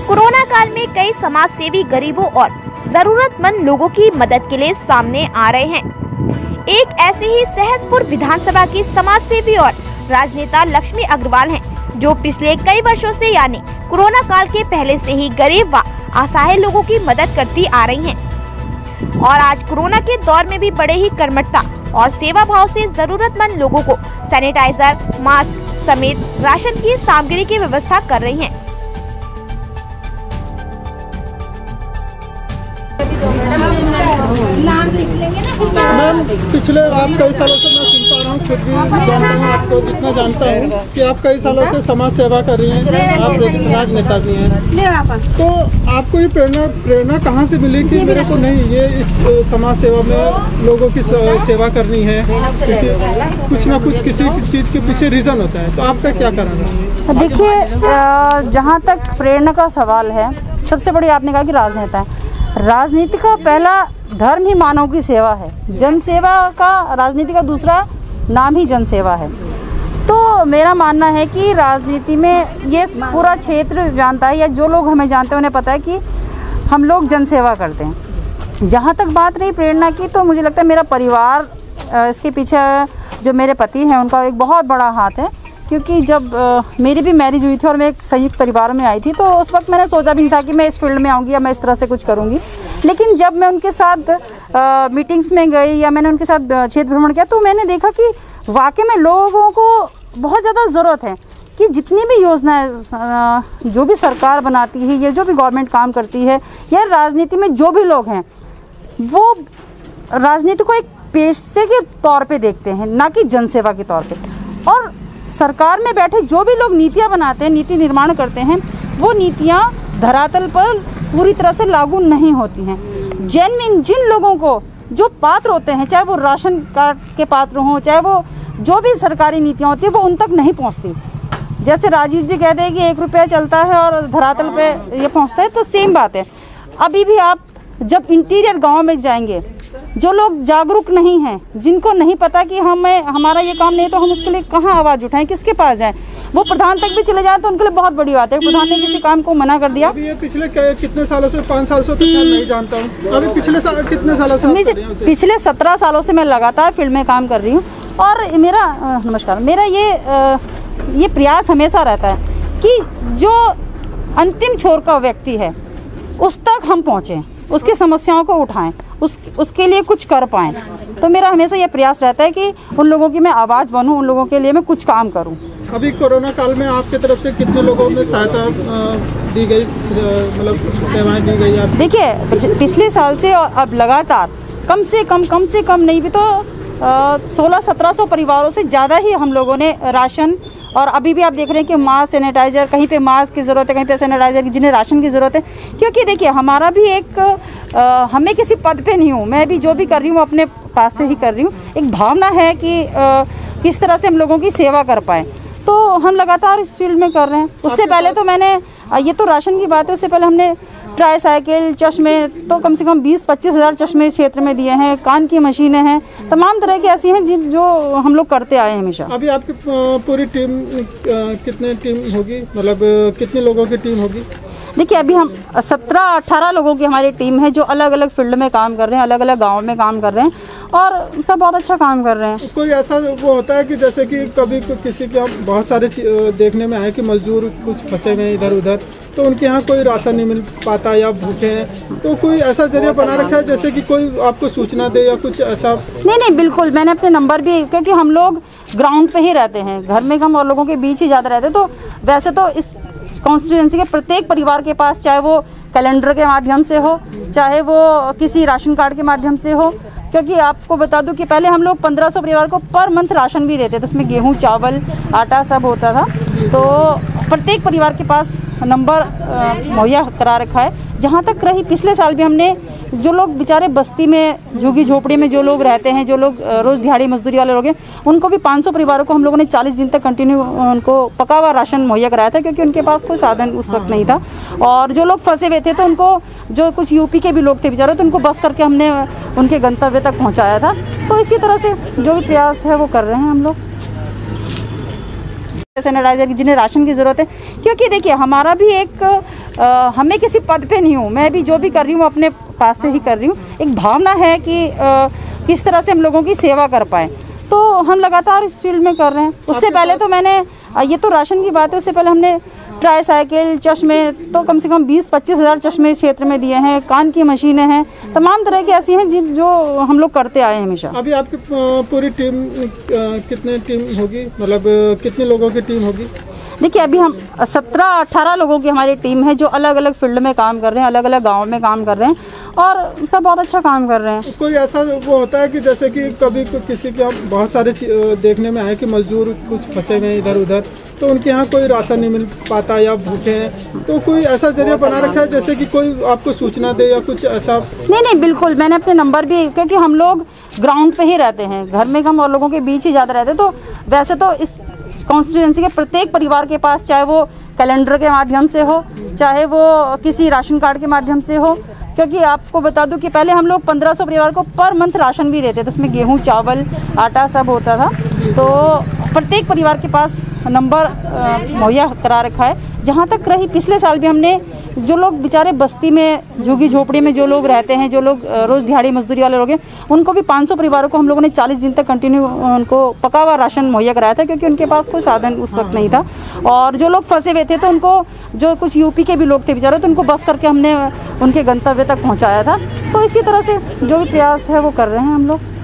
Corona काल में कई समाज सेवी गरीबों और जरूरतमंद लोगों की मदद के लिए सामने आ रहे हैं। एक ऐसे ही सहसपुर विधानसभा की समाज सेवी और राजनेता लक्ष्मी अग्रवाल हैं, जो पिछले कई वर्षों से यानी कोरोना काल के पहले से ही गरीब व असहाय लोगों की मदद करती आ रही हैं और आज कोरोना के दौर में भी बड़े ही कर्मठता और सेवा भाव से जरूरतमंद लोगों को सैनिटाइजर, मास्क समेत राशन की सामग्री की व्यवस्था कर रही हैं। मैम, पिछले आप कई सालों से मैं सुनता रहा हूँ, खुद भी जानता हूँ, आपको जितना जानता हूँ कि आप कई सालों से समाज सेवा कर रही हैं, आप एक राजनेता भी हैं। तो आपको ये प्रेरणा कहाँ से मिली कि मेरे को नहीं ये इस समाज सेवा में लोगों की सेवा करनी है? क्योंकि कुछ ना कुछ किसी चीज़ के पीछे रीज़न होता है, तो आपका क्या कारण है? देखिए, जहाँ तक प्रेरणा का सवाल है, सबसे बड़ी आपने कहा कि राजनेता है। राजनीति का पहला धर्म ही मानव की सेवा है। जनसेवा का राजनीति का दूसरा नाम ही जनसेवा है। तो मेरा मानना है कि राजनीति में ये पूरा क्षेत्र जानता है, या जो लोग हमें जानते हैं उन्हें पता है कि हम लोग जनसेवा करते हैं। जहाँ तक बात रही प्रेरणा की, तो मुझे लगता है मेरा परिवार इसके पीछे, जो मेरे पति हैं उनका एक बहुत बड़ा हाथ है। क्योंकि जब मेरी भी मैरिज हुई थी और मैं एक संयुक्त परिवार में आई थी, तो उस वक्त मैंने सोचा भी नहीं था कि मैं इस फील्ड में आऊँगी या मैं इस तरह से कुछ करूँगी। लेकिन जब मैं उनके साथ मीटिंग्स में गई या मैंने उनके साथ क्षेत्र भ्रमण किया, तो मैंने देखा कि वाकई में लोगों को बहुत ज़्यादा ज़रूरत है कि जितनी भी योजनाएं जो भी सरकार बनाती है, या जो भी गवर्नमेंट काम करती है, या राजनीति में जो भी लोग हैं, वो राजनीति को एक पेशे के तौर पे देखते हैं, ना कि जनसेवा के तौर पे। और सरकार में बैठे जो भी लोग नीतियाँ बनाते हैं, नीति निर्माण करते हैं, वो नीतियाँ धरातल पर पूरी तरह से लागू नहीं होती हैं। जिन लोगों को जो पात्र होते हैं, चाहे वो राशन कार्ड के पात्र हों, चाहे वो जो भी सरकारी नीतियाँ होती हैं, वो उन तक नहीं पहुँचती। जैसे राजीव जी कहते हैं कि 1 रुपया चलता है और धरातल पे ये पहुँचता है, तो सेम बात है। अभी भी आप जब इंटीरियर गाँव में जाएंगे, जो लोग जागरूक नहीं हैं, जिनको नहीं पता कि हमारा ये काम नहीं, तो हम उसके लिए कहाँ आवाज़ उठाएं, किसके पास जाएं? वो प्रधान तक भी चले जाएं तो उनके लिए बहुत बड़ी बात है। प्रधान ने किसी काम को मना कर दिया। अभी ये पिछले कितने सालों से, 5 साल से तो नहीं जानता हूँ, अभी पिछले कितने सालों से? पिछले 17 सालों से मैं लगातार फील्ड में काम कर रही हूँ। और मेरा ये प्रयास हमेशा रहता है कि जो अंतिम छोर का व्यक्ति है उस तक हम पहुँचें, उसकी समस्याओं को उठाएं, उसके लिए कुछ कर पाएं। तो मेरा हमेशा ये प्रयास रहता है कि उन लोगों की मैं आवाज़ बनूं, उन लोगों के लिए मैं कुछ काम करूं। अभी कोरोना काल में आपकी तरफ से कितने लोगों में सहायता दी गई, मतलब सेवाएं दी गई? आप देखिए, पिछले साल से और अब लगातार कम से कम नहीं भी तो 1600-1700 परिवारों से ज़्यादा ही हम लोगों ने राशन, और अभी भी आप देख रहे हैं कि मास्क, सैनिटाइज़र, कहीं पे मास्क की ज़रूरत है, कहीं पे सैनिटाइज़र की, जिन्हें राशन की ज़रूरत है। क्योंकि देखिए, हमारा भी हमें किसी पद पे नहीं हूँ, मैं भी जो भी कर रही हूँ अपने पास से ही कर रही हूँ। एक भावना है कि किस तरह से हम लोगों की सेवा कर पाएँ, तो हम लगातार इस फील्ड में कर रहे हैं। उससे पहले तो मैंने, ये तो राशन की बात है, उससे पहले हमने ट्राईसाइकिल, चश्मे, तो कम से कम 20-25 हज़ार चश्मे क्षेत्र में दिए हैं। कान की मशीनें हैं, तमाम तरह की ऐसी हैं जो हम लोग करते आए हैं हमेशा। अभी आपकी पूरी टीम कितने टीम होगी, मतलब कितने लोगों की टीम होगी? देखिए, अभी हम 17-18 लोगों की हमारी टीम है, जो अलग अलग फील्ड में काम कर रहे हैं, अलग अलग गाँव में काम कर रहे हैं, और सब बहुत अच्छा काम कर रहे हैं। कोई ऐसा वो होता है कि जैसे कि कभी किसी के बहुत सारे देखने में आए कि मजदूर कुछ फंसे हुए इधर उधर, तो उनके यहाँ कोई राशन नहीं मिल पाता या भूखे हैं, तो कोई ऐसा जरिया बना रखा है जैसे कि कोई आपको सूचना दे या कुछ ऐसा? नहीं, बिल्कुल। मैंने अपने नंबर भी, क्योंकि हम लोग ग्राउंड पे ही रहते हैं, घर में हम और लोगों के बीच ही ज़्यादा रहते हैं, तो वैसे तो इस कॉन्स्टिट्यूएंसी के प्रत्येक परिवार के पास, चाहे वो कैलेंडर के माध्यम से हो, चाहे वो किसी राशन कार्ड के माध्यम से हो, क्योंकि आपको बता दूं कि पहले हम लोग 1500 परिवार को पर मंथ राशन भी देते थे, उसमें गेहूं, चावल, आटा सब होता था। तो प्रत्येक परिवार के पास नंबर मुहैया करा रखा है। जहाँ तक रही पिछले साल भी हमने, जो लोग बेचारे बस्ती में, झुग्गी झोपड़ी में जो लोग रहते हैं, जो लोग रोज़ दिहाड़ी मजदूरी वाले लोग हैं, उनको भी 500 परिवारों को हम लोगों ने 40 दिन तक कंटिन्यू उनको पका हुआ राशन मुहैया कराया था, क्योंकि उनके पास कोई साधन उस वक्त नहीं था। और जो लोग फंसे हुए थे, तो उनको, जो कुछ यूपी के भी लोग थे बेचारे, तो उनको बस करके हमने उनके गंतव्य तक पहुँचाया था। तो इसी तरह से जो भी प्रयास है वो कर रहे हैं हम लोग। सैनिटाइजर की जिन्हें राशन की ज़रूरत है, क्योंकि देखिए, हमारा भी एक हमें किसी पद पे नहीं हूँ, मैं भी जो भी कर रही हूँ अपने पास से ही कर रही हूँ। एक भावना है कि किस तरह से हम लोगों की सेवा कर पाएँ, तो हम लगातार इस फील्ड में कर रहे हैं। उससे पहले तो मैंने, ये तो राशन की बात है, उससे पहले हमने ट्राईसाइकिल, चश्मे, तो कम से कम 20-25 हज़ार चश्मे क्षेत्र में दिए हैं। कान की मशीनें हैं, तमाम तरह की ऐसी हैं जो हम लोग करते आए हैं हमेशा। अभी आपकी पूरी टीम कितने टीम होगी, मतलब कितने लोगों की टीम होगी? देखिए, अभी हम 17-18 लोगों की हमारी टीम है जो अलग अलग फील्ड में काम कर रहे हैं, अलग अलग गाँव में काम कर रहे हैं और सब बहुत अच्छा काम कर रहे हैं। कोई ऐसा वो होता है कि जैसे कि कभी किसी के हम बहुत सारे देखने में आए कि मजदूर कुछ फंसे हुए हैं इधर उधर, तो उनके यहाँ कोई राशन नहीं मिल पाता या भूखे हैं, तो कोई ऐसा जरिया बना रखा है जैसे कि कोई आपको सूचना दे या कुछ ऐसा? नहीं, बिल्कुल, मैंने अपने नंबर भी, क्योंकि हम लोग ग्राउंड पे ही रहते हैं, घर में कम और लोगों के बीच ही ज़्यादा रहते हैं, तो वैसे तो इस कॉन्स्टिट्यूएंसी के प्रत्येक परिवार के पास, चाहे वो कैलेंडर के माध्यम से हो, चाहे वो किसी राशन कार्ड के माध्यम से हो, क्योंकि आपको बता दूं कि पहले हम लोग 1500 परिवार को पर मंथ राशन भी देते थे, उसमें गेहूं, चावल, आटा सब होता था। तो प्रत्येक परिवार के पास नंबर मुहैया करा रखा है। जहाँ तक रही, पिछले साल भी हमने जो लोग बेचारे बस्ती में, झुग्गी झोपड़ी में जो लोग रहते हैं, जो लोग रोज़ दिहाड़ी मजदूरी वाले लोग हैं, उनको भी 500 परिवारों को हम लोगों ने 40 दिन तक कंटिन्यू उनको पका हुआ राशन मुहैया कराया था, क्योंकि उनके पास कोई साधन उस वक्त नहीं था। और जो लोग फंसे हुए थे, तो उनको, जो कुछ यूपी के भी लोग थे बेचारे, तो उनको बस करके हमने उनके गंतव्य तक पहुँचाया था। तो इसी तरह से जो भी प्रयास है वो कर रहे हैं हम लोग।